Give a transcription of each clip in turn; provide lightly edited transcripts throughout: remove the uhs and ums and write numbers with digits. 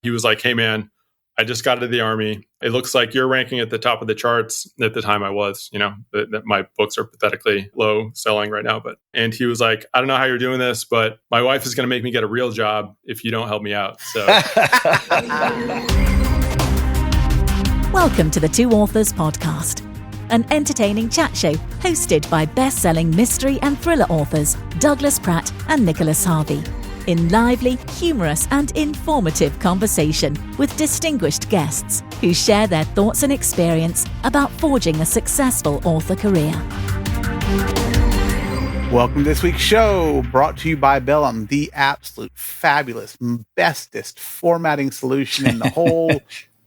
He was like, hey, man, I just got out of the Army. It looks like you're ranking at the top of the charts. At the time I was, that my books are pathetically low selling right now. And he was like, I don't know how you're doing this, but my wife is going to make me get a real job if you don't help me out. So welcome to the Two Authors Podcast, an entertaining chat show hosted by best-selling mystery and thriller authors Douglas Pratt and Nicholas Harvey, in lively, humorous and informative conversation with distinguished guests who share their thoughts and experience about forging a successful author career. Welcome to this week's show, brought to you by Vellum, the absolute fabulous, bestest formatting solution in the whole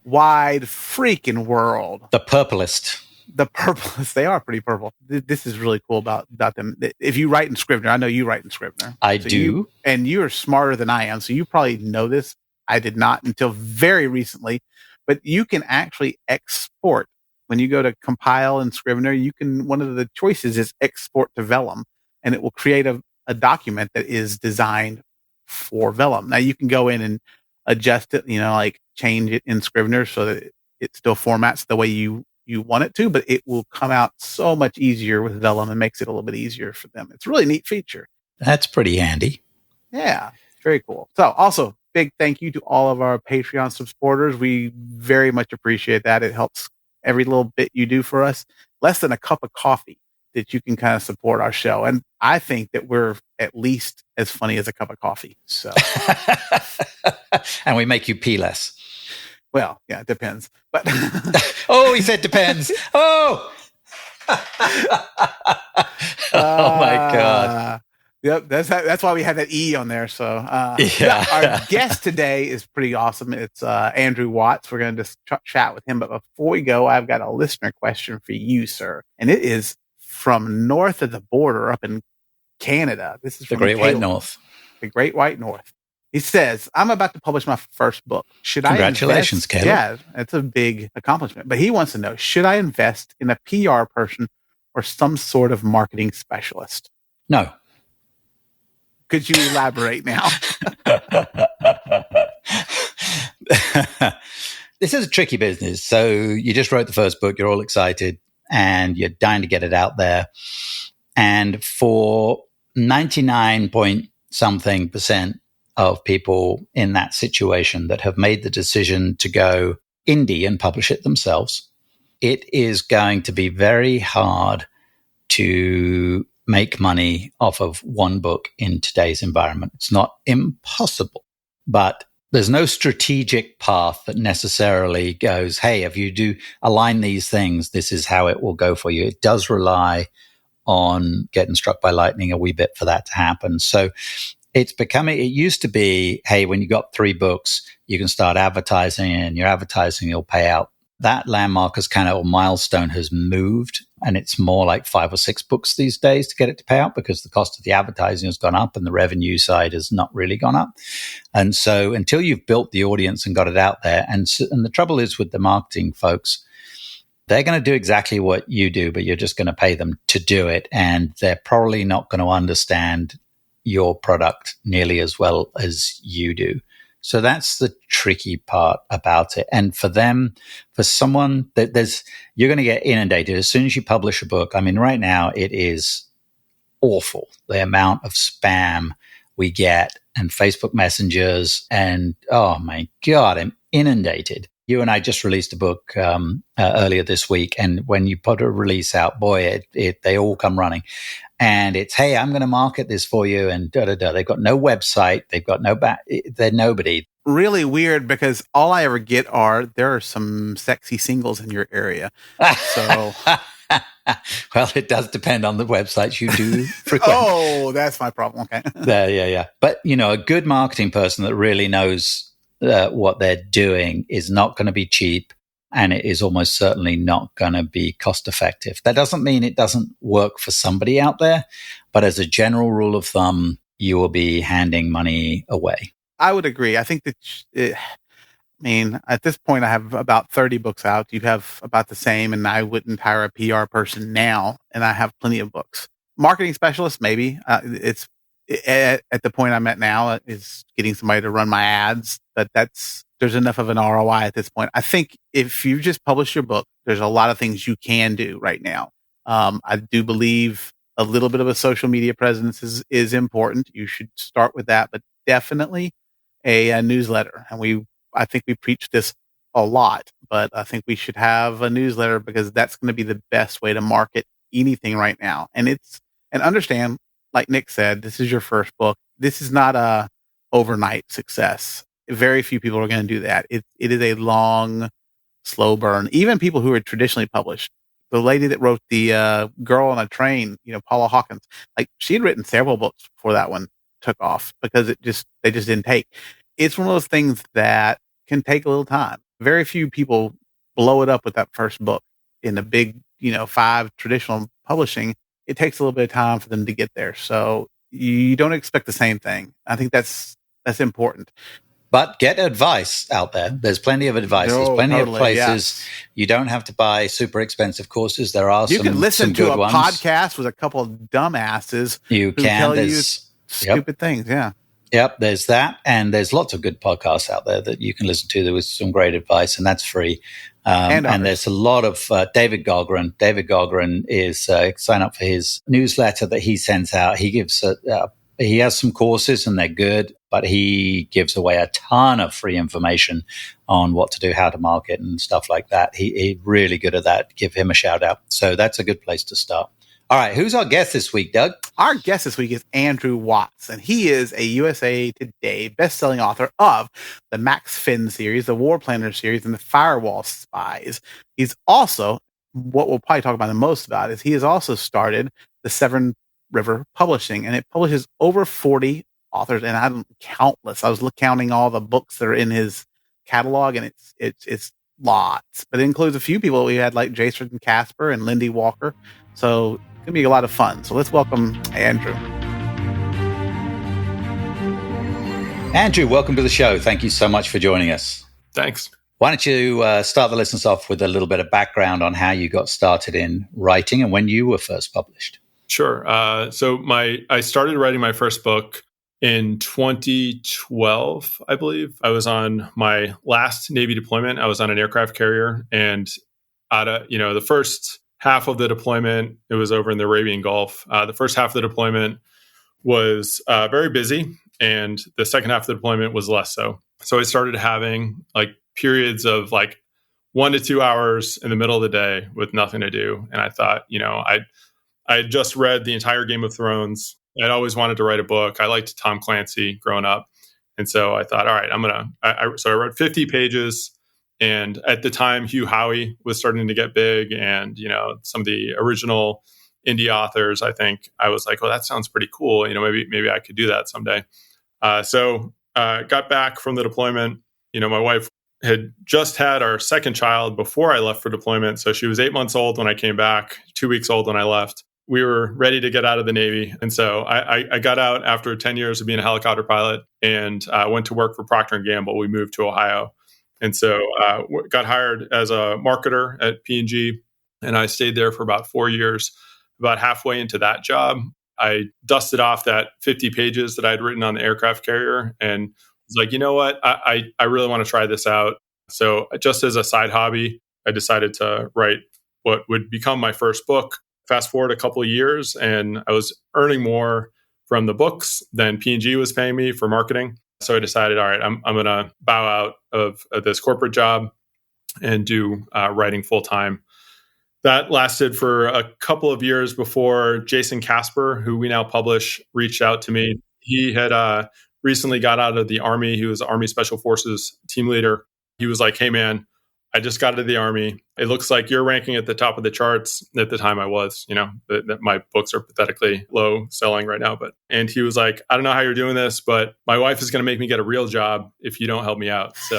wide freaking world. The purplest. The purplest. They are pretty purple. This is really cool about them. If you write in Scrivener, I know you write in Scrivener. I do. And you are smarter than I am, so you probably know this. I did not until very recently. But you can actually export. When you go to compile in Scrivener, one of the choices is export to Vellum, and it will create a document that is designed for Vellum. Now you can go in and adjust it, like change it in Scrivener so that it still formats the way you want it to, but it will come out so much easier with Vellum and makes it a little bit easier for them. It's a really neat feature. That's pretty handy. Yeah, very cool. So also, big thank you to all of our Patreon supporters. We very much appreciate that. It helps every little bit you do for us. Less than a cup of coffee that you can kind of support our show. And I think that we're at least as funny as a cup of coffee. So, and we make you pee less. Well, yeah, it depends. But oh, he said depends. Oh, oh my God. Yep, that's why we have that E on there. So, our guest today is pretty awesome. It's Andrew Watts. We're going to just chat with him. But before we go, I've got a listener question for you, sir, and it is from north of the border up in Canada. This is from the Great White North. The Great White North. He says, I'm about to publish my first book. Congratulations, Caleb. Yeah, it's a big accomplishment. But he wants to know, should I invest in a PR person or some sort of marketing specialist? No. Could you elaborate now? This is a tricky business. So you just wrote the first book. You're all excited and you're dying to get it out there. And for 99-point-something% of people in that situation that have made the decision to go indie and publish it themselves, it is going to be very hard to make money off of one book in today's environment. It's not impossible, but there's no strategic path that necessarily goes, hey, if you do align these things, this is how it will go for you. It does rely on getting struck by lightning a wee bit for that to happen. So it used to be, hey, when you got 3 books, you can start advertising and your advertising will pay out. That landmark or milestone has moved, and it's more like 5 or 6 books these days to get it to pay out because the cost of the advertising has gone up and the revenue side has not really gone up. And so until you've built the audience and got it out there, and the trouble is with the marketing folks, they're going to do exactly what you do, but you're just going to pay them to do it. And they're probably not going to understand your product nearly as well as you do. So that's the tricky part about it. And for them, for someone you're going to get inundated as soon as you publish a book. I mean, right now it is awful. The amount of spam we get and Facebook messengers and, oh my God, I'm inundated. You and I just released a book earlier this week. And when you put a release out, boy, they all come running. And it's, hey, I'm going to market this for you, and da-da-da. They've got no website. They've got they're nobody. Really weird because all I ever get there are some sexy singles in your area. So, well, it does depend on the websites you do frequent. Oh, that's my problem. Okay. Yeah. But, a good marketing person that really knows what they're doing is not going to be cheap. And it is almost certainly not going to be cost effective. That doesn't mean it doesn't work for somebody out there, but as a general rule of thumb, you will be handing money away. I would agree. I think that, at this point, I have about 30 books out. You have about the same, and I wouldn't hire a PR person now, and I have plenty of books. Marketing specialist, maybe. It's at the point I'm at now is getting somebody to run my ads, but that's there's enough of an ROI at this point. I think if you just publish your book, there's a lot of things you can do right now. I do believe a little bit of a social media presence is important. You should start with that, but definitely a newsletter. And I think we preach this a lot, but I think we should have a newsletter because that's going to be the best way to market anything right now. And understand, like Nick said, this is your first book. This is not a overnight success. Very few people are going to do that. It is a long, slow burn. Even people who are traditionally published. The lady that wrote the Girl on a Train, Paula Hawkins, like she had written several books before that one took off because they just didn't take. It's one of those things that can take a little time. Very few people blow it up with that first book in the big, 5 traditional publishing. It takes a little bit of time for them to get there. So you don't expect the same thing. I think that's important. But get advice out there. There's plenty of advice. There's plenty of places. Yes. You don't have to buy super expensive courses. There are you can listen to a podcast with a couple of dumbasses who tell you stupid things. Yeah. Yep, there's that. And there's lots of good podcasts out there that you can listen to. There was some great advice, and that's free. And there's a lot of David Gogren. David Gogren is sign up for his newsletter that he sends out. He gives he has some courses and they're good, but he gives away a ton of free information on what to do, how to market and stuff like that. He's really good at that. Give him a shout out. So that's a good place to start. All right. Who's our guest this week, Doug? Our guest this week is Andrew Watts, and he is a USA Today best-selling author of the Max Finn series, the War Planner series, and the Firewall Spies. He's also, what we'll probably talk about the most about is he has also started the Severn River Publishing, and it publishes over 40 authors, and I'm countless. I was counting all the books that are in his catalog, and it's lots. But it includes a few people we had like Jason Casper and Lindy Walker. So it's gonna be a lot of fun. So let's welcome Andrew. Andrew, welcome to the show. Thank you so much for joining us. Thanks. Why don't you start the listeners off with a little bit of background on how you got started in writing and when you were first published? Sure. So I started writing my first book in 2012, I believe. I was on my last Navy deployment. I was on an aircraft carrier, and the first half of the deployment, it was over in the Arabian Gulf. The first half of the deployment was very busy, and the second half of the deployment was less so. So I started having like periods of like 1 to 2 hours in the middle of the day with nothing to do. And I thought, I had just read the entire Game of Thrones. I'd always wanted to write a book. I liked Tom Clancy growing up. And so I thought, all right, so I wrote 50 pages. And at the time, Hugh Howey was starting to get big. And, some of the original indie authors, I think I was like, well, that sounds pretty cool. Maybe I could do that someday. So got back from the deployment. My wife had just had our second child before I left for deployment. So she was 8 months old when I came back, 2 weeks old when I left. We were ready to get out of the Navy. And so I got out after 10 years of being a helicopter pilot and went to work for Procter & Gamble. We moved to Ohio. And so got hired as a marketer at P&G. And I stayed there for about 4 years. About halfway into that job, I dusted off that 50 pages that I'd written on the aircraft carrier and was like, you know what? I really want to try this out. So just as a side hobby, I decided to write what would become my first book. Fast forward a couple of years, and I was earning more from the books than P&G was paying me for marketing. So I decided, all right, I'm going to bow out of this corporate job and do writing full time. That lasted for a couple of years before Jason Casper, who we now publish, reached out to me. He had recently got out of the Army. He was Army Special Forces team leader. He was like, hey, man, I just got out of the Army. It looks like you're ranking at the top of the charts. At the time I was, that my books are pathetically low selling right now. And he was like, I don't know how you're doing this, but my wife is going to make me get a real job if you don't help me out. So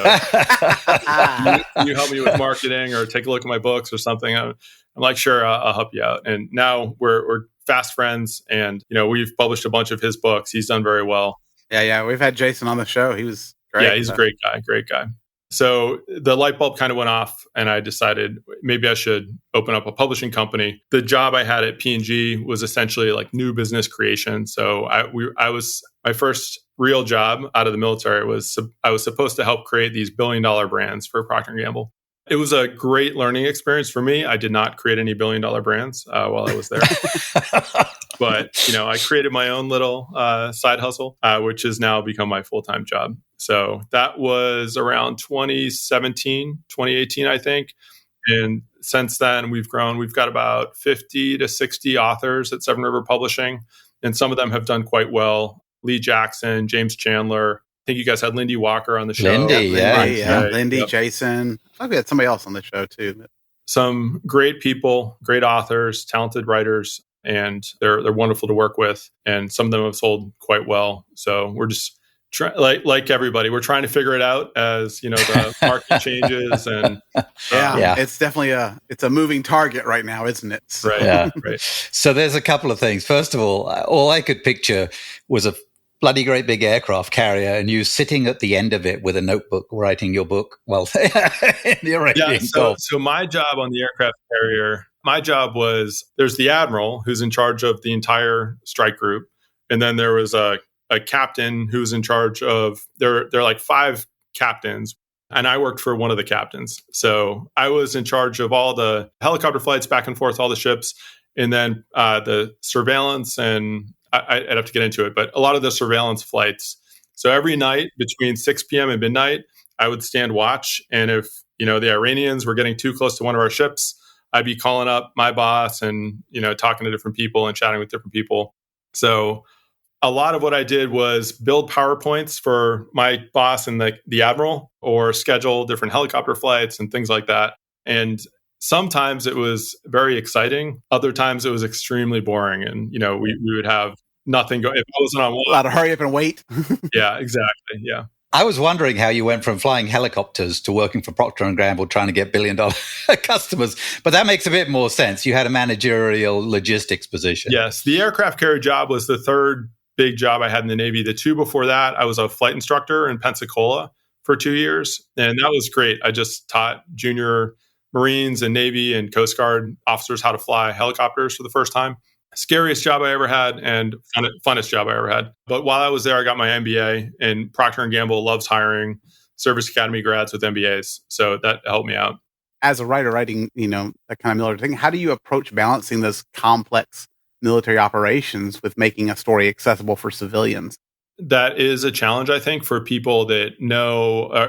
you help me with marketing or take a look at my books or something. I'm like, sure, I'll help you out. And now we're fast friends, and we've published a bunch of his books. He's done very well. Yeah. We've had Jason on the show. He was great. Yeah, he's a great guy. So the light bulb kind of went off, and I decided maybe I should open up a publishing company. The job I had at P&G was essentially like new business creation. So I was my first real job out of the military was I was supposed to help create these $1 billion brands for Procter & Gamble. It was a great learning experience for me. I did not create any $1 billion brands while I was there. But, I created my own little side hustle, which has now become my full-time job. So that was around 2017, 2018, I think. And since then, we've grown. We've got about 50 to 60 authors at Severn River Publishing. And some of them have done quite well. Lee Jackson, James Chandler. I think you guys had Lindy Walker on the show. Lindy, Lindy, yep. Jason. I think we had somebody else on the show too. Some great people, great authors, talented writers, and they're wonderful to work with. And some of them have sold quite well. So we're just like everybody, we're trying to figure it out as the market changes. And it's definitely it's a moving target right now, isn't it? So. Right. Yeah. Right. So there's a couple of things. First of all I could picture was a bloody great big aircraft carrier and you sitting at the end of it with a notebook writing your book while in the Arabian Gulf. So my job on the aircraft carrier, my job was there's the admiral who's in charge of the entire strike group. And then there was a captain who's in charge of, there are like 5 captains. And I worked for one of the captains. So I was in charge of all the helicopter flights back and forth, all the ships. And then the surveillance, and I'd have to get into it, but a lot of the surveillance flights. So every night between 6 p.m. and midnight, I would stand watch. And if, the Iranians were getting too close to one of our ships, I'd be calling up my boss and, talking to different people and chatting with different people. So a lot of what I did was build PowerPoints for my boss and the admiral, or schedule different helicopter flights and things like that. And sometimes it was very exciting. Other times it was extremely boring. And, we would have nothing go. If I wasn't on one, a lot of hurry up and wait. Yeah, exactly. Yeah. I was wondering how you went from flying helicopters to working for Procter & Gamble trying to get $1 billion customers. But that makes a bit more sense. You had a managerial logistics position. Yes. The aircraft carrier job was the third big job I had in the Navy. The 2 before that, I was a flight instructor in Pensacola for 2 years. And that was great. I just taught junior Marines and Navy and Coast Guard officers how to fly helicopters for the first time. Scariest job I ever had and funnest job I ever had. But while I was there, I got my MBA, and Procter & Gamble loves hiring Service Academy grads with MBAs. So that helped me out. As a writer writing, that kind of military thing, how do you approach balancing those complex military operations with making a story accessible for civilians? That is a challenge, I think, for people that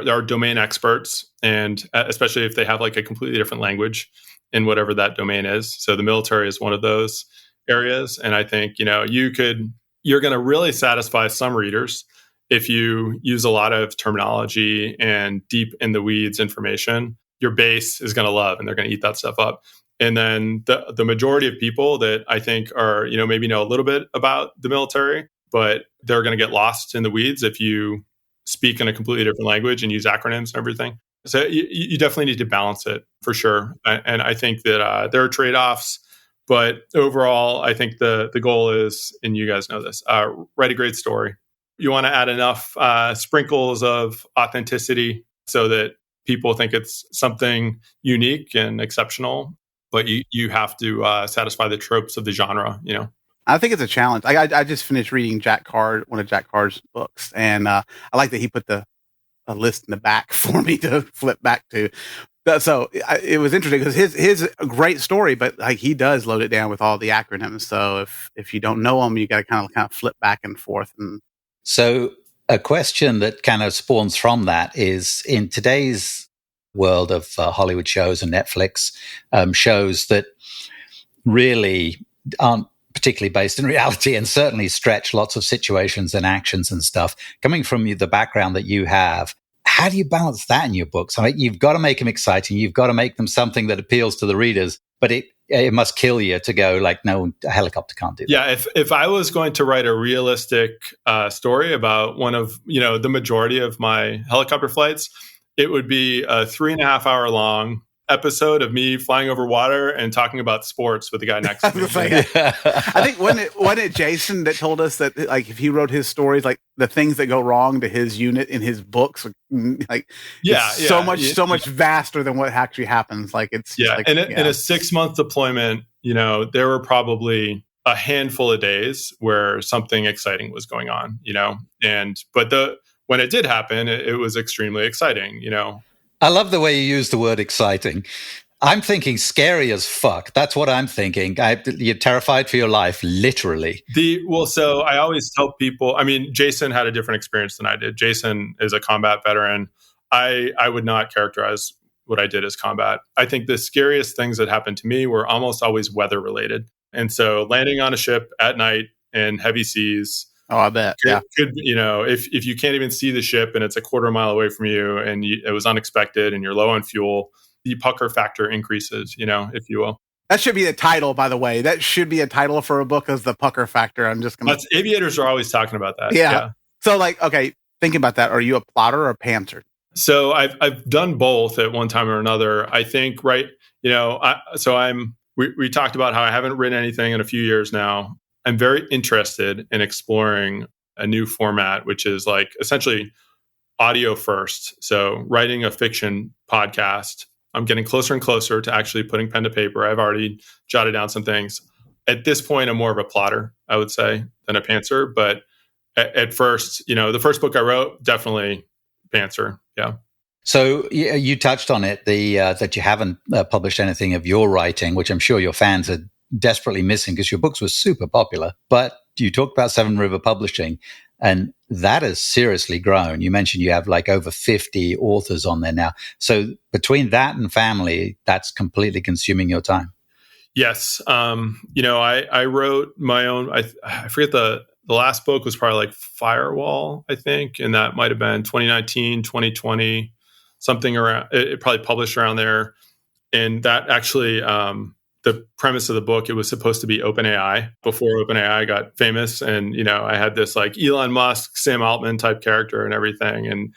are domain experts, and especially if they have like a completely different language in whatever that domain is. So the military is one of those areas. And I think, you're going to really satisfy some readers if you use a lot of terminology and deep in the weeds information. Your base is going to love, and they're going to eat that stuff up. And then the majority of people that I think are, maybe know a little bit about the military, but they're going to get lost in the weeds if you speak in a completely different language and use acronyms and everything. So you definitely need to balance it for sure. And I think that there are trade-offs, but overall, I think the goal is, and you guys know this, write a great story. You want to add enough sprinkles of authenticity so that people think it's something unique and exceptional, but you have to satisfy the tropes of the genre, I think it's a challenge. I just finished reading Jack Card, one of Jack Card's books, and I like that he put a list in the back for me to flip back to. So it was interesting because his a great story, but like he does load it down with all the acronyms. So if you don't know them, you got to kind of flip back and forth. And so a question that kind of spawns from that is, in today's world of Hollywood shows and Netflix shows that really aren't particularly based in reality and certainly stretch lots of situations and actions and stuff, coming from the background that you have, how do you balance that in your books? I mean, you've got to make them exciting. You've got to make them something that appeals to the readers, but it must kill you to go like, no, a helicopter can't do that. Yeah, if I was going to write a realistic story about one of, the majority of my helicopter flights, it would be a 3.5 hour long episode of me flying over water and talking about sports with the guy next to me. I think wasn't it Jason that told us that like if he wrote his stories, like the things that go wrong to his unit in his books, like so much vaster than what actually happens. Like it's like, in a 6-month deployment, there were probably a handful of days where something exciting was going on, but when it did happen, it was extremely exciting, I love the way you use the word exciting. I'm thinking scary as fuck. That's what I'm thinking. You're terrified for your life, literally. So I always tell people, Jason had a different experience than I did. Jason is a combat veteran. I would not characterize what I did as combat. I think the scariest things that happened to me were almost always weather related. And so landing on a ship at night in heavy seas, oh, I bet. Could if you can't even see the ship and it's a quarter mile away from you and it was unexpected and you're low on fuel, the pucker factor increases, if you will. That should be the title, by the way. That should be a title for a book as the pucker factor. I'm just going to... Aviators are always talking about that. Yeah. So okay, thinking about that, are you a plotter or a pantser? So I've done both at one time or another. I think, right, we talked about how I haven't written anything in a few years now. I'm very interested in exploring a new format, which is like essentially audio first. So writing a fiction podcast. I'm getting closer and closer to actually putting pen to paper. I've already jotted down some things. At this point, I'm more of a plotter, I would say, than a pantser. But at first, the first book I wrote, definitely pantser. Yeah. So you touched on it, that you haven't published anything of your writing, which I'm sure your fans are desperately missing because your books were super popular. But you talked about Severn River Publishing, and that has seriously grown. You mentioned you have like over 50 authors on there now. So between that and family, that's completely consuming your time. Yes. I wrote my own, I forget the last book was probably like Firewall, I think. And that might've been 2019, 2020, something around, it probably published around there. And that actually, the premise of the book, it was supposed to be OpenAI before OpenAI got famous. And, I had this like Elon Musk, Sam Altman type character and everything. And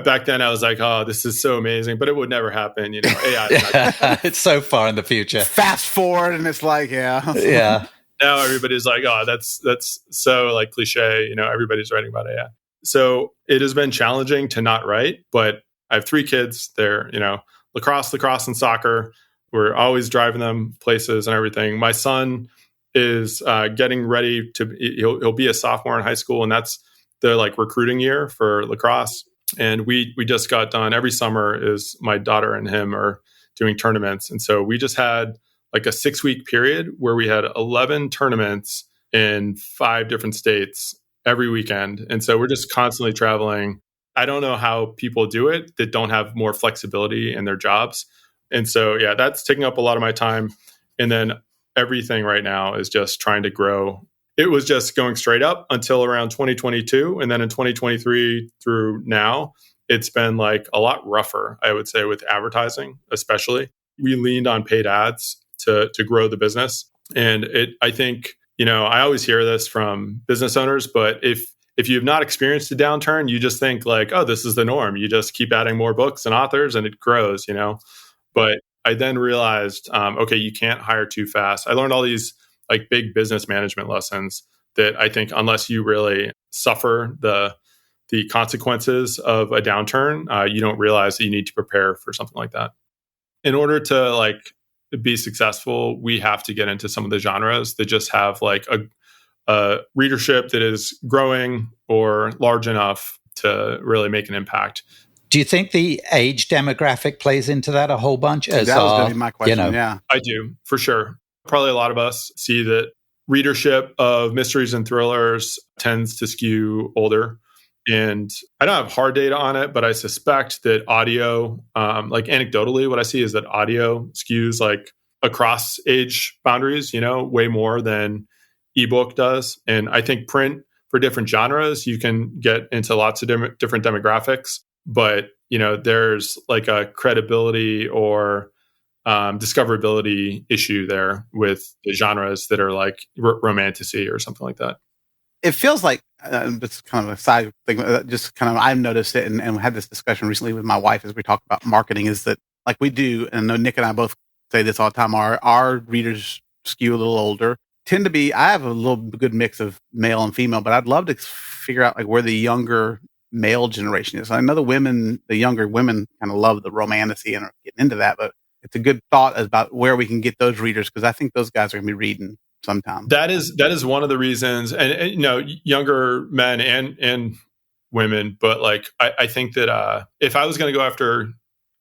back then I was like, oh, this is so amazing, but it would never happen. AI. It's so far in the future. Fast forward and it's like, yeah. Now everybody's like, oh, that's so like cliche. Everybody's writing about AI. So it has been challenging to not write, but I have 3 kids. They're, lacrosse and soccer. We're always driving them places and everything. My son is getting ready he'll be a sophomore in high school, and that's the like recruiting year for lacrosse. And we just got done. Every summer is my daughter and him are doing tournaments. And so we just had like a 6-week period where we had 11 tournaments in 5 different states every weekend. And so we're just constantly traveling. I don't know how people do it that don't have more flexibility in their jobs. And so, that's taking up a lot of my time. And then everything right now is just trying to grow. It was just going straight up until around 2022. And then in 2023 through now, it's been like a lot rougher, I would say, with advertising, especially. We leaned on paid ads to grow the business. And I think, I always hear this from business owners, but if you have not experienced a downturn, you just think like, oh, this is the norm. You just keep adding more books and authors and it grows, But I then realized, okay, you can't hire too fast. I learned all these like big business management lessons that I think unless you really suffer the consequences of a downturn, you don't realize that you need to prepare for something like that. In order to like be successful, we have to get into some of the genres that just have like a readership that is growing or large enough to really make an impact. Do you think the age demographic plays into that a whole bunch? That was going to be my question, yeah. I do, for sure. Probably a lot of us see that readership of mysteries and thrillers tends to skew older. And I don't have hard data on it, but I suspect that audio, like anecdotally, what I see is that audio skews like across age boundaries, way more than ebook does. And I think print for different genres, you can get into lots of different demographics. But, there's like a credibility or discoverability issue there with the genres that are like romantasy or something like that. It feels like, it's kind of a side thing, just kind of, I've noticed it and had this discussion recently with my wife as we talk about marketing, is that like we do, and I know Nick and I both say this all the time, our readers skew a little older, tend to be, I have a little good mix of male and female, but I'd love to figure out like where the younger male generation is. I know the younger women kind of love the romantasy and are getting into that, but it's a good thought about where we can get those readers, because I think those guys are going to be reading sometime. That is one of the reasons, and younger men and women, but like I think that if I was going to go after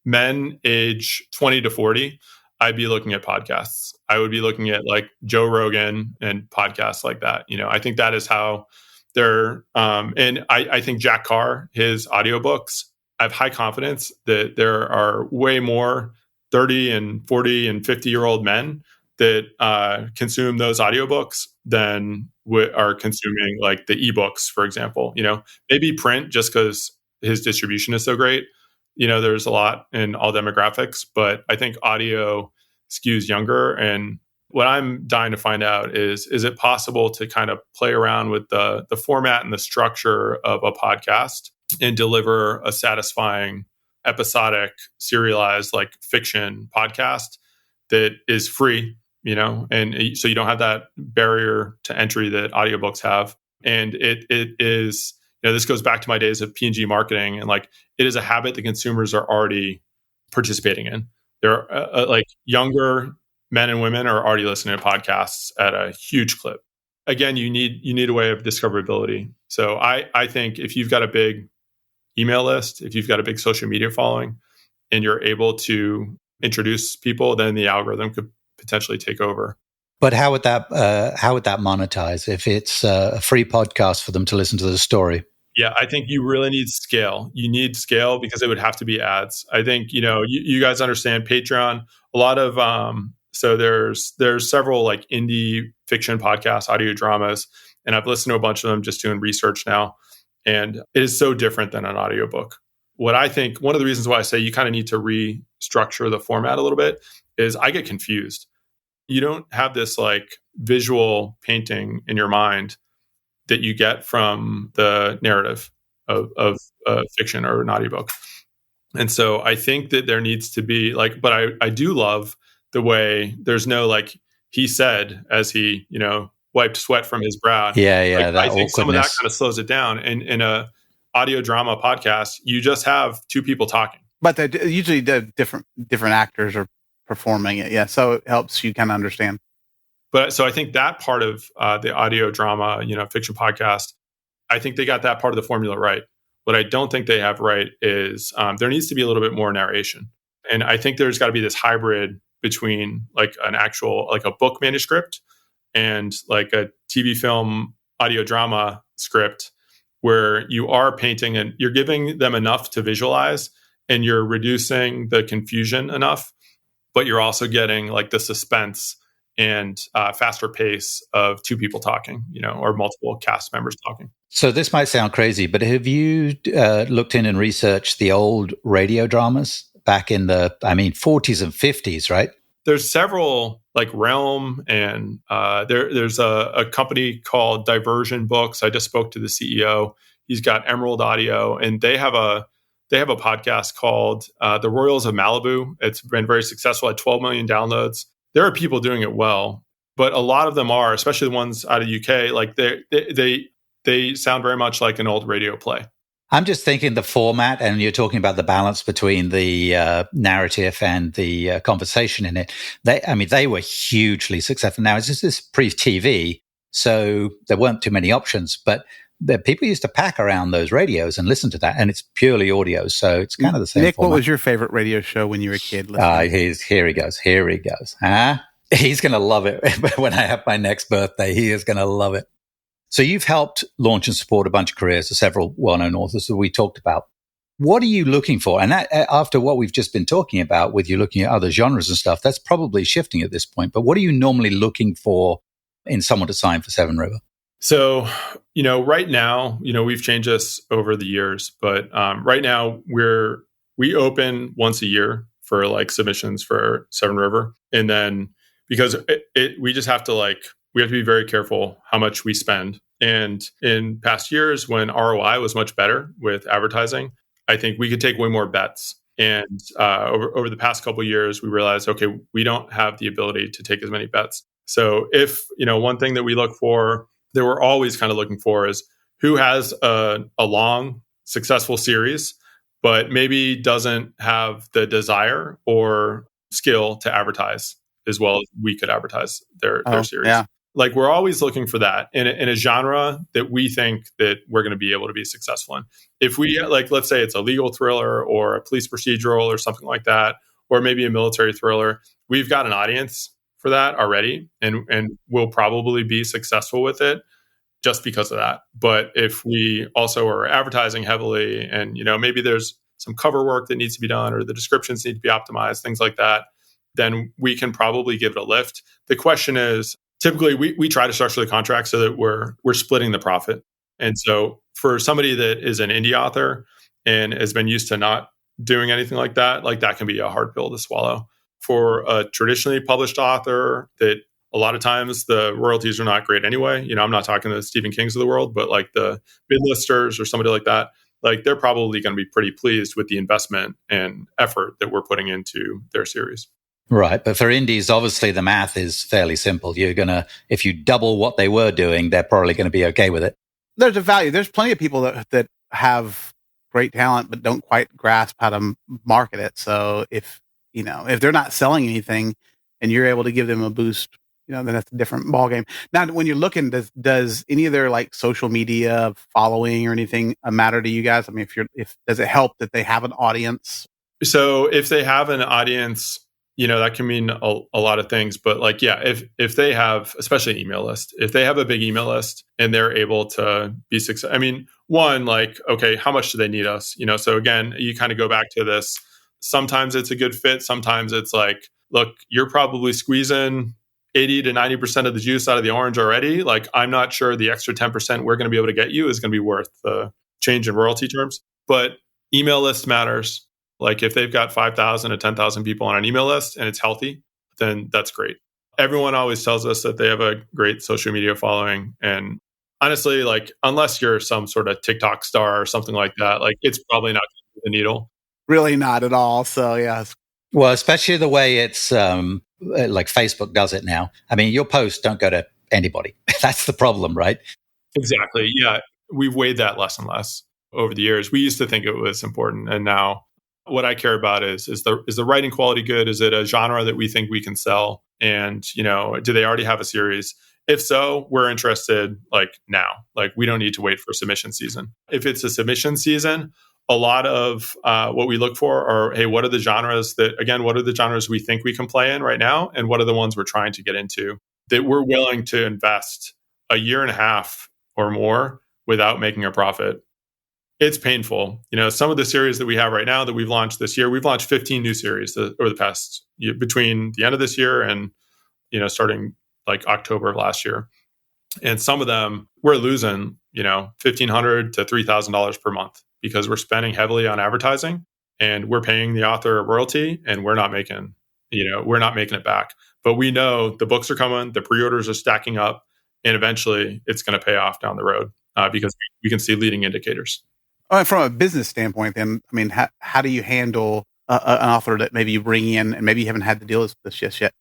men age 20 to 40, I'd be looking at podcasts. I would be looking at like Joe Rogan and podcasts like that. I think that is how they're, and I think Jack Carr, his audiobooks, I have high confidence that there are way more 30 and 40 and 50-year-old men that consume those audiobooks than are consuming like the ebooks, for example. Maybe print, just because his distribution is so great. There's a lot in all demographics, but I think audio skews younger. And what I'm dying to find out is it possible to kind of play around with the format and the structure of a podcast and deliver a satisfying, episodic, serialized, like fiction podcast that is free, and so you don't have that barrier to entry that audiobooks have. And it is, this goes back to my days of P&G marketing, and like it is a habit that consumers are already participating in. They're like younger men and women are already listening to podcasts at a huge clip. Again, you need a way of discoverability. So I think if you've got a big email list, if you've got a big social media following, and you're able to introduce people, then the algorithm could potentially take over. But how would that monetize if it's a free podcast for them to listen to the story? Yeah, I think you really need scale. You need scale because it would have to be ads. I think, you guys understand Patreon. A lot of, so there's several like indie fiction podcasts, audio dramas, and I've listened to a bunch of them just doing research now. And it is so different than an audiobook. What I think, one of the reasons why I say you kind of need to restructure the format a little bit is I get confused. You don't have this like visual painting in your mind that you get from the narrative of fiction or an audiobook. And so I think that there needs to be like, but I do love the way there's no like he said as he, wiped sweat from his brow. Yeah. Like, I think some of that kind of slows it down. And in a audio drama podcast, you just have two people talking. But they usually different actors are performing it. Yeah. So it helps you kind of understand. But so I think that part of the audio drama, fiction podcast, I think they got that part of the formula right. What I don't think they have right is there needs to be a little bit more narration. And I think there's got to be this hybrid between like an actual, like a book manuscript and like a TV film audio drama script where you are painting and you're giving them enough to visualize and you're reducing the confusion enough, but you're also getting like the suspense and faster pace of two people talking, or multiple cast members talking. So this might sound crazy, but have you looked in and researched the old radio dramas back in the, 40s and 50s, right? There's several like Realm, and there's a company called Diversion Books. I just spoke to the CEO. He's got Emerald Audio, and they have a podcast called The Royals of Malibu. It's been very successful at 12 million downloads. There are people doing it well, but a lot of them are, especially the ones out of UK, like they sound very much like an old radio play. I'm just thinking the format, and you're talking about the balance between the narrative and the conversation in it. They were hugely successful. Now, this is pre-TV, so there weren't too many options, but people used to pack around those radios and listen to that, and it's purely audio, so it's kind of the same Nick, format. what was your favorite radio show when you were a kid? Here he goes. Huh? He's going to love it when I have my next birthday. He is going to love it. So you've helped launch and support a bunch of careers of several well-known authors that we talked about. What are you looking for? And that, after what we've just been talking about with you looking at other genres and stuff, that's probably shifting at this point. But what are you normally looking for in someone to sign for Severn River? So, right now, we've changed this over the years, but right now we open once a year for like submissions for Severn River. And then because we just have to we have to be very careful how much we spend. And in past years when ROI was much better with advertising, I think we could take way more bets. And over the past couple of years, we realized, okay, we don't have the ability to take as many bets. So if, one thing that we look for, that we're always kind of looking for is who has a long, successful series, but maybe doesn't have the desire or skill to advertise as well as we could advertise their series. Yeah. Like we're always looking for that in a genre that we think that we're going to be able to be successful in. If we let's say it's a legal thriller or a police procedural or something like that, or maybe a military thriller, we've got an audience for that already, and we'll probably be successful with it just because of that. But if we also are advertising heavily and, maybe there's some cover work that needs to be done or the descriptions need to be optimized, things like that, then we can probably give it a lift. The question is, typically we try to structure the contract so that we're splitting the profit. And so for somebody that is an indie author and has been used to not doing anything like that can be a hard pill to swallow. For a traditionally published author that a lot of times the royalties are not great anyway. I'm not talking to the Stephen Kings of the world, but like the mid-listers or somebody like that, like they're probably going to be pretty pleased with the investment and effort that we're putting into their series. Right. But for indies, obviously the math is fairly simple. If you double what they were doing, they're probably going to be okay with it. There's a value. There's plenty of people that have great talent, but don't quite grasp how to market it. So if they're not selling anything and you're able to give them a boost, then that's a different ballgame. Now, when you're looking, does any of their like social media following or anything matter to you guys? I mean, does it help that they have an audience? So if they have an audience, that can mean a lot of things. But like, yeah, if they have, especially an email list, if they have a big email list and they're able to be successful, I mean, one, like, okay, how much do they need us? So again, you kind of go back to this. Sometimes it's a good fit. Sometimes it's like, look, you're probably squeezing 80 to 90% of the juice out of the orange already. Like, I'm not sure the extra 10% we're going to be able to get you is going to be worth the change in royalty terms. But email list matters. Like if they've got 5,000 to 10,000 people on an email list and it's healthy, then that's great. Everyone always tells us that they have a great social media following. And honestly, like unless you're some sort of TikTok star or something like that, like it's probably not going to move the needle. Really not at all. So yeah. Well, especially the way it's like Facebook does it now. I mean, your posts don't go to anybody. That's the problem, right? Exactly. Yeah. We've weighed that less and less over the years. We used to think it was important. And now what I care about is the writing quality good? Is it a genre that we think we can sell? And, do they already have a series? If so, we're interested like now. Like we don't need to wait for submission season. If it's a submission season, a lot of what we look for are, hey, what are the genres we think we can play in right now? And what are the ones we're trying to get into that we're willing to invest a year and a half or more without making a profit? It's painful. Some of the series that we have right now that we've launched this year, we've launched 15 new series over the past between the end of this year and, starting like October of last year. And some of them we're losing, $1,500 to $3,000 per month because we're spending heavily on advertising and we're paying the author a royalty and we're not making it back. But we know the books are coming, the pre-orders are stacking up, and eventually it's going to pay off down the road because we can see leading indicators. From a business standpoint, then, I mean, how do you handle an author that maybe you bring in and maybe you haven't had to deal with this yet,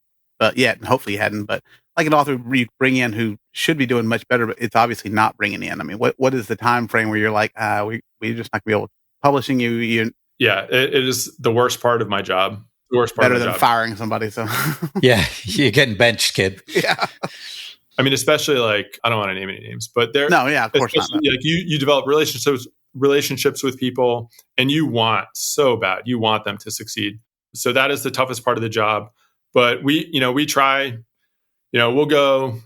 and hopefully you hadn't, but like an author you bring in who should be doing much better, but it's obviously not bringing in. I mean, what is the time frame where you're like, we're just not going to be able to publishing you? Yeah, it is the worst part of my job. The worst part better of my than job. Firing somebody. So yeah, you're getting benched, kid. Yeah. I mean, especially like, I don't want to name any names, but there. No, yeah, of course not. Like you develop relationships with people and you want them to succeed. So that is the toughest part of the job. But we try, we'll go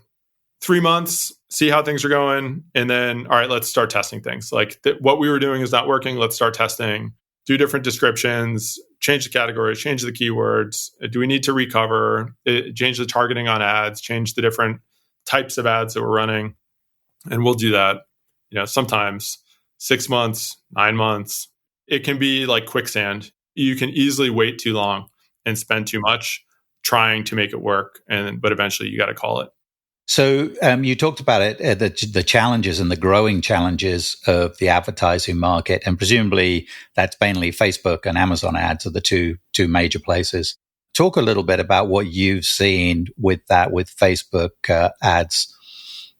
3 months, see how things are going. And then, all right, let's start testing things. Like what we were doing is not working. Let's start testing, do different descriptions, change the categories, change the keywords. Do we need to recover, change the targeting on ads, change the different types of ads that we're running? And we'll do that, sometimes 6 months, 9 months. It can be like quicksand. You can easily wait too long and spend too much trying to make it work. But eventually you got to call it. So you talked about it, the challenges and the growing challenges of the advertising market, and presumably that's mainly Facebook and Amazon ads are the two major places. Talk a little bit about what you've seen with that, with Facebook ads.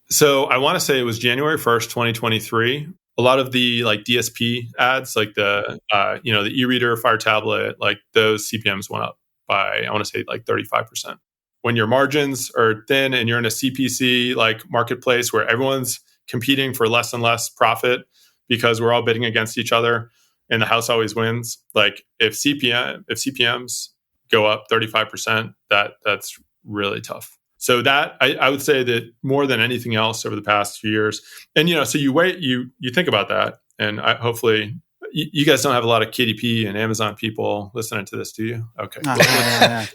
So I want to say it was January 1st, 2023. A lot of the like DSP ads, like the the e-reader, Fire Tablet, like those CPMs went up by, I want to say like 35%. When your margins are thin and you're in a CPC like marketplace where everyone's competing for less and less profit because we're all bidding against each other and the house always wins. Like if CPMs go up 35%, that's really tough. So that I would say that more than anything else over the past few years, and so you think about that, and hopefully you guys don't have a lot of KDP and Amazon people listening to this, do you? Okay,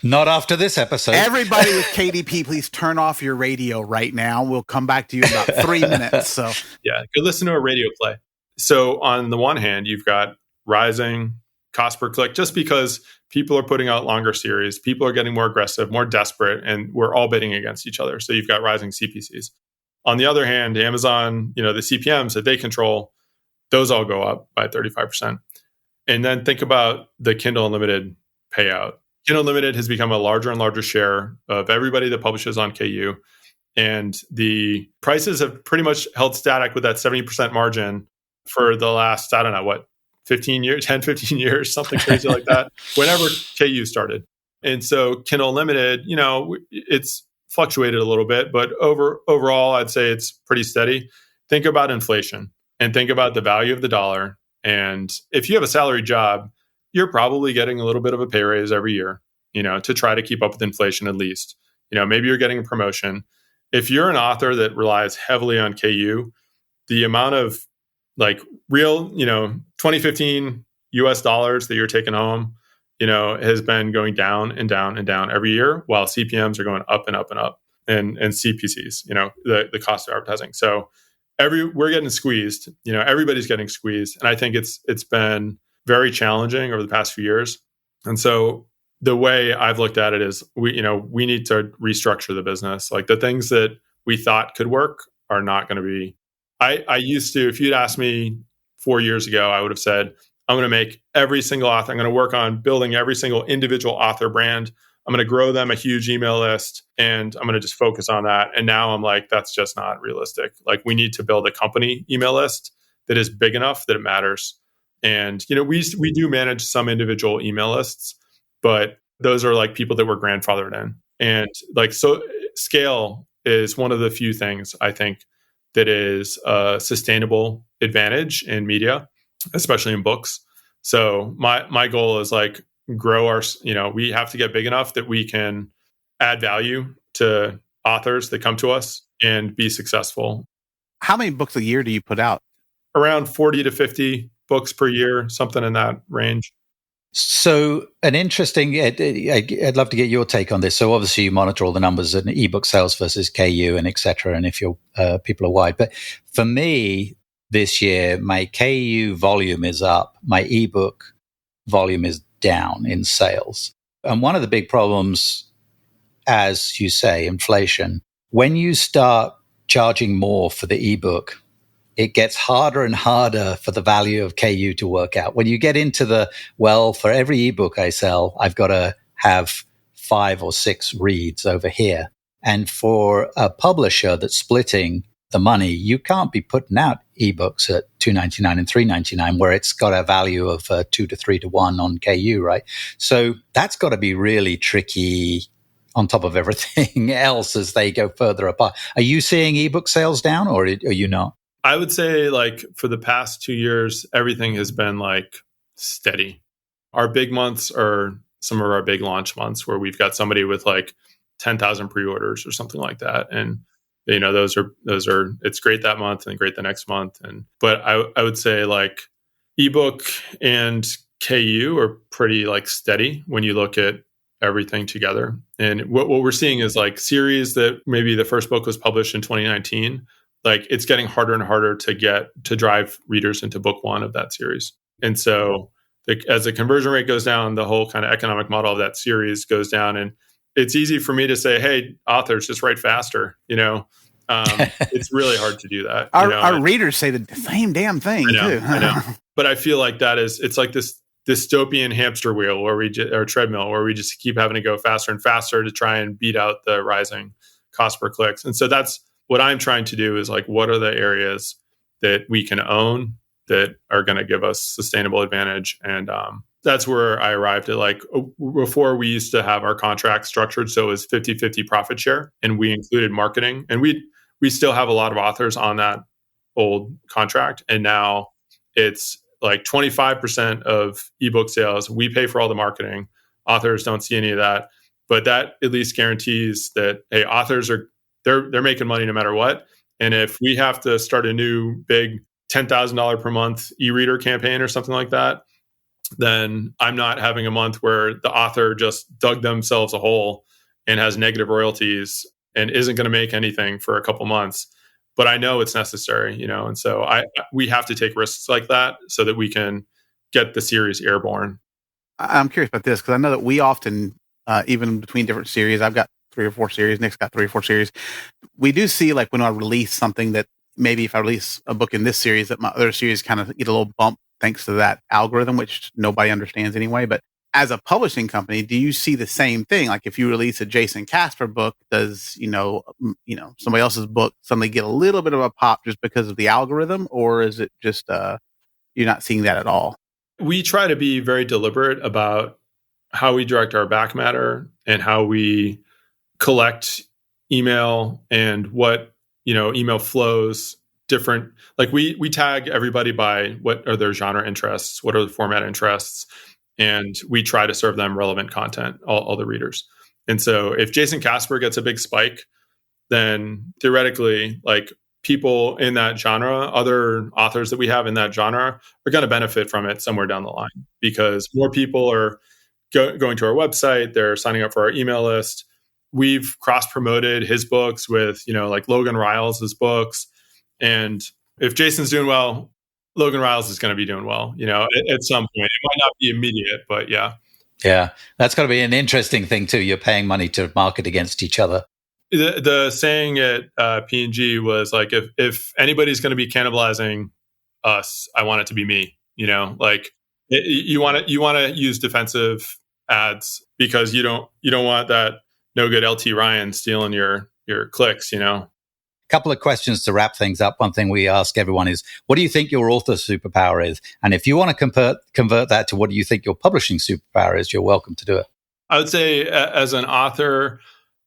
Not after this episode. Everybody with KDP, please turn off your radio right now. We'll come back to you in about 3 minutes. So yeah, go listen to a radio play. So on the one hand, you've got rising cost per click, just because people are putting out longer series, people are getting more aggressive, more desperate, and we're all bidding against each other. So you've got rising CPCs. On the other hand, Amazon, the CPMs that they control, those all go up by 35%. And then think about the Kindle Unlimited payout. Kindle Unlimited has become a larger and larger share of everybody that publishes on KU. And the prices have pretty much held static with that 70% margin for the last, 15 years, something crazy like that, whenever KU started. And so Kindle Unlimited, it's fluctuated a little bit, but overall, I'd say it's pretty steady. Think about inflation and think about the value of the dollar. And if you have a salary job, you're probably getting a little bit of a pay raise every year, to try to keep up with inflation at least. Maybe you're getting a promotion. If you're an author that relies heavily on KU, the amount of like real, 2015 US dollars that you're taking home, has been going down and down and down every year, while CPMs are going up and up and up, and CPCs, the cost of advertising. So we're getting squeezed, everybody's getting squeezed. And I think it's been very challenging over the past few years. And so the way I've looked at it is we need to restructure the business. Like the things that we thought could work are not going to be. I used to, if you'd asked me 4 years ago, I would have said, I'm going to make every single author, I'm going to work on building every single individual author brand. I'm going to grow them a huge email list, and I'm going to just focus on that. And now I'm like, that's just not realistic. Like we need to build a company email list that is big enough that it matters. And, we do manage some individual email lists, but those are like people that were grandfathered in. And like, so scale is one of the few things I think that is a sustainable advantage in media, especially in books. So my goal is like grow our, we have to get big enough that we can add value to authors that come to us and be successful. How many books a year do you put out? Around 40 to 50 books per year, something in that range. So an interesting, I'd love to get your take on this. So obviously you monitor all the numbers and ebook sales versus KU and et cetera, and if your people are wide. But for me, this year, my KU volume is up. My ebook volume is down in sales. And one of the big problems, as you say, inflation, when you start charging more for the ebook, it gets harder and harder for the value of KU to work out. When you get into for every ebook I sell, I've got to have 5 or 6 reads over here. And for a publisher that's splitting the money, you can't be putting out ebooks at $2.99 and $3.99 where it's got a value of 2 to 3 to 1 on KU, right? So that's got to be really tricky on top of everything else as they go further apart. Are you seeing ebook sales down, or are you not? I would say like for the past 2 years, everything has been like steady. Our big months are some of our big launch months where we've got somebody with like 10,000 pre-orders or something like that. And, those are, it's great that month and great the next month. But I would say like ebook and KU are pretty like steady when you look at everything together. And what we're seeing is like series that maybe the first book was published in 2019. Like it's getting harder and harder to drive readers into book one of that series. And so as the conversion rate goes down, the whole kind of economic model of that series goes down. And it's easy for me to say, hey, authors, just write faster. It's really hard to do that. Our readers say the same damn thing too. I know. But I feel like it's like this dystopian hamster wheel or treadmill where we just keep having to go faster and faster to try and beat out the rising cost per clicks. And so that's what I'm trying to do is like, what are the areas that we can own that are going to give us sustainable advantage? And that's where I arrived at. Like before, we used to have our contract structured so it was 50-50 profit share, and we included marketing. And we still have a lot of authors on that old contract. And now it's like 25% of ebook sales. We pay for all the marketing. Authors don't see any of that. But that at least guarantees that, hey, authors they're making money no matter what. And if we have to start a new big $10,000 per month e-reader campaign or something like that, then I'm not having a month where the author just dug themselves a hole and has negative royalties and isn't going to make anything for a couple months. But I know it's necessary, and so we have to take risks like that so that we can get the series airborne. I'm curious about this because I know that we often, even between different series, I've got 3 or 4 series, Nick's got 3 or 4 series. We do see like when I release something that maybe if I release a book in this series that my other series kind of get a little bump thanks to that algorithm, which nobody understands anyway. But as a publishing company, do you see the same thing? Like if you release a Jason Casper book, does, somebody else's book suddenly get a little bit of a pop just because of the algorithm? Or is it just, you're not seeing that at all? We try to be very deliberate about how we direct our back matter and how we collect email and what, email flows different. Like we tag everybody by what are their genre interests, what are the format interests, and we try to serve them relevant content, all the readers. And so if Jason Casper gets a big spike, then theoretically, like people in that genre, other authors that we have in that genre are going to benefit from it somewhere down the line because more people are going to our website, they're signing up for our email list. We've cross-promoted his books with, like Logan Riles' books. And if Jason's doing well, Logan Riles is going to be doing well, at some point. It might not be immediate, but yeah. Yeah, that's got to be an interesting thing too. You're paying money to market against each other. The saying at P&G was like, if anybody's going to be cannibalizing us, I want it to be me. Like you want to use defensive ads because you don't want that no good LT Ryan stealing your clicks. Couple of questions to wrap things up. One thing we ask everyone is, what do you think your author superpower is? And if you want to convert that to what do you think your publishing superpower is, you're welcome to do it. I would say as an author,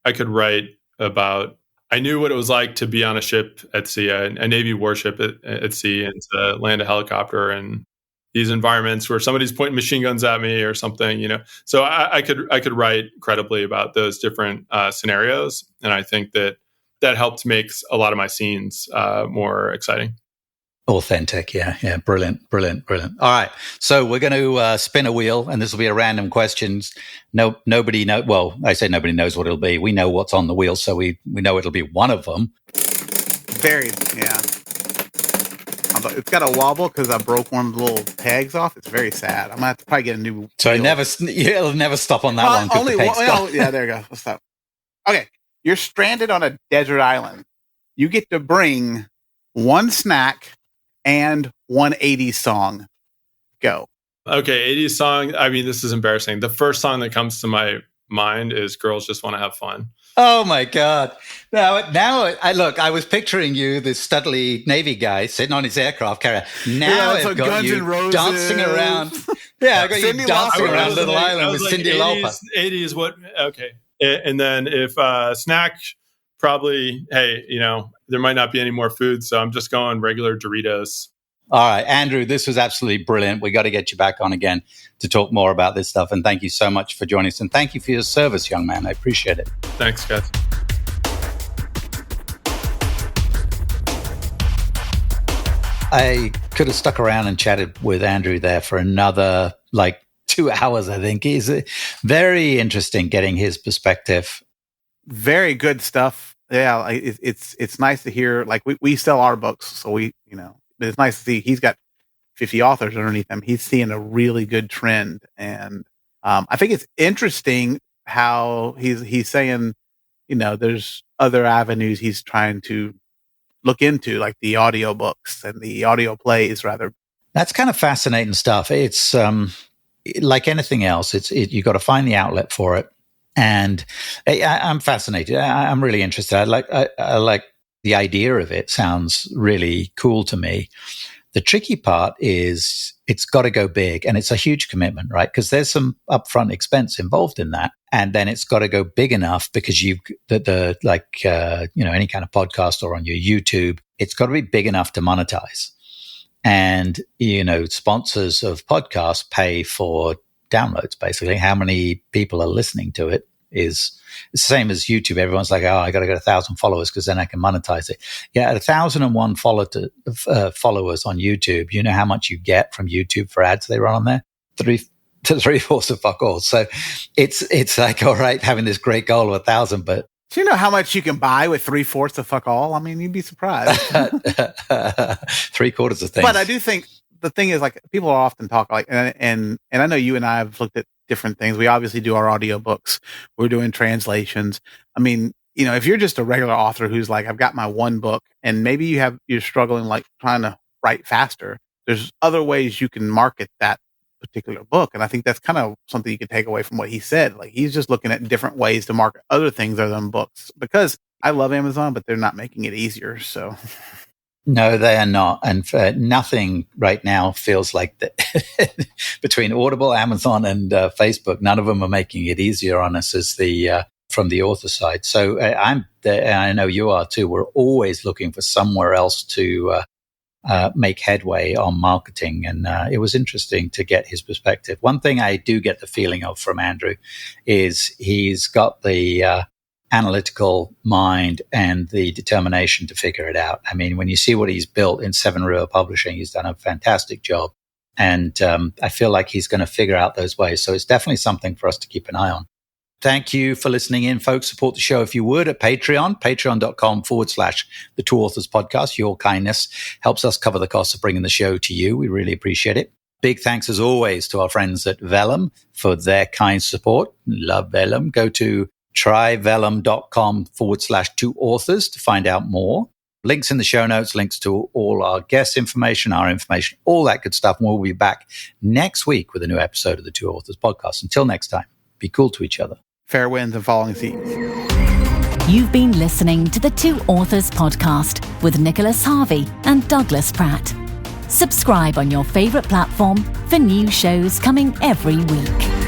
I could write about, I knew what it was like to be on a ship at sea, a Navy warship at sea, and to land a helicopter and these environments where somebody's pointing machine guns at me or something, So I could write credibly about those different scenarios. And I think that helped make a lot of my scenes more exciting. Authentic. Yeah. Brilliant. All right. So we're going to spin a wheel, and this will be a random questions. Nobody knows. Well, I say nobody knows what it'll be. We know what's on the wheel, so we know it'll be one of them. Yeah. It's got a wobble because I broke one of the little tags off. It's very sad. I'm going to have to probably get a new wheel. So it'll never stop on that one. Yeah, there you go. Let's stop. Okay. You're stranded on a desert island. You get to bring one snack and one 80s song. Go. Okay, 80s song. I mean, this is embarrassing. The first song that comes to my mind is Girls Just Want to Have Fun. Oh, my God. Now, I was picturing you, this studly Navy guy sitting on his aircraft carrier. Now I've got you dancing around. Yeah, I've got you dancing around Little Island with Cyndi Lauper. 80s, what? Okay. And then if snack, probably, hey, there might not be any more food, so I'm just going regular Doritos. All right, Andrew, this was absolutely brilliant. We got to get you back on again to talk more about this stuff. And thank you so much for joining us. And thank you for your service, young man. I appreciate it. Thanks, guys. I could have stuck around and chatted with Andrew there for another 2 hours, I think. He's very interesting getting his perspective. Very good stuff. Yeah, it's nice to hear. Like we sell our books, so it's nice to see he's got 50 authors underneath him. He's seeing a really good trend, and I think it's interesting how he's saying, there's other avenues he's trying to look into, like the audiobooks and the audio plays, rather. That's kind of fascinating stuff. It's like anything else. You got to find the outlet for it. And I'm fascinated. I'm really interested. I like the idea of it. Sounds really cool to me. The tricky part is it's got to go big, and it's a huge commitment, right? Because there's some upfront expense involved in that, and then it's got to go big enough because any kind of podcast or on your YouTube, it's got to be big enough to monetize. And sponsors of podcasts pay for downloads. Basically, how many people are listening to it is the same as YouTube. Everyone's like, I got to get 1,000 followers because then I can monetize it. Yeah, at 1,001 followers on YouTube, you know how much you get from YouTube for ads they run on there? Three-fourths of fuck all. So it's like, all right, having this great goal of 1,000, but do you know how much you can buy with 3/4 of fuck all? I mean, you'd be surprised. 3/4 of things. But I do think the thing is, like, people often talk like, and I know you and I have looked at different things. We obviously do our audiobooks. We're doing translations. I mean, if you're just a regular author who's like, I've got my one book, and maybe you're struggling, like trying to write faster, there's other ways you can market that particular book. And I think that's kind of something you can take away from what he said. Like, he's just looking at different ways to market other things other than books, because I love Amazon, but they're not making it easier. So no, they are not. And nothing right now feels like that. Between Audible, Amazon, and Facebook, none of them are making it easier on us as from the author side. So I know you are too. We're always looking for somewhere else to make headway on marketing. And it was interesting to get his perspective. One thing I do get the feeling of from Andrew is he's got the analytical mind and the determination to figure it out. I mean, when you see what he's built in Severn River Publishing, he's done a fantastic job. And I feel like he's going to figure out those ways. So it's definitely something for us to keep an eye on. Thank you for listening in, folks. Support the show if you would at Patreon, patreon.com/The Two Authors Podcast. Your kindness helps us cover the costs of bringing the show to you. We really appreciate it. Big thanks, as always, to our friends at Vellum for their kind support. Love Vellum. Go to tryvellum.com/2 authors to find out more. Links in the show notes, links to all our guest information, our information, all that good stuff. And we'll be back next week with a new episode of the Two Authors Podcast. Until next time, be cool to each other. Fair winds and falling seas. You've been listening to the Two Authors Podcast with Nicholas Harvey and Douglas Pratt. Subscribe on your favorite platform for new shows coming every week.